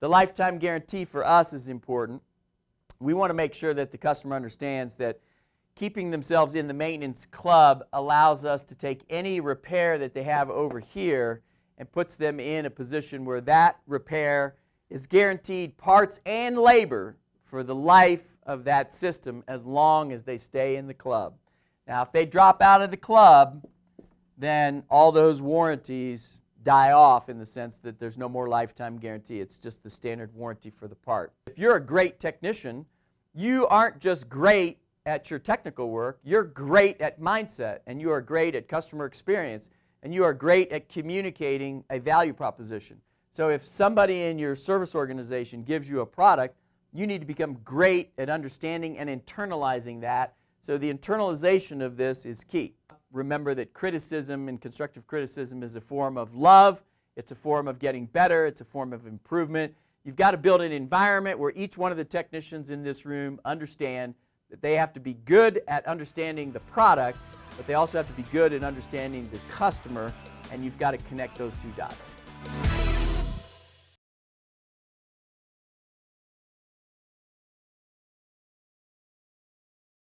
The lifetime guarantee for us is important. We want to make sure that the customer understands that keeping themselves in the maintenance club allows us to take any repair that they have over here and puts them in a position where that repair is guaranteed parts and labor for the life of that system as long as they stay in the club. Now, if they drop out of the club, then all those warranties die off in the sense that there's no more lifetime guarantee. It's just the standard warranty for the part. If you're a great technician, you aren't just great at your technical work, you're great at mindset, and you are great at customer experience, and you are great at communicating a value proposition. So if somebody in your service organization gives you a product, you need to become great at understanding and internalizing that. So the internalization of this is key. Remember that criticism and constructive criticism is a form of love, it's a form of getting better, it's a form of improvement. You've got to build an environment where each one of the technicians in this room understand that they have to be good at understanding the product, but they also have to be good at understanding the customer, and you've got to connect those two dots.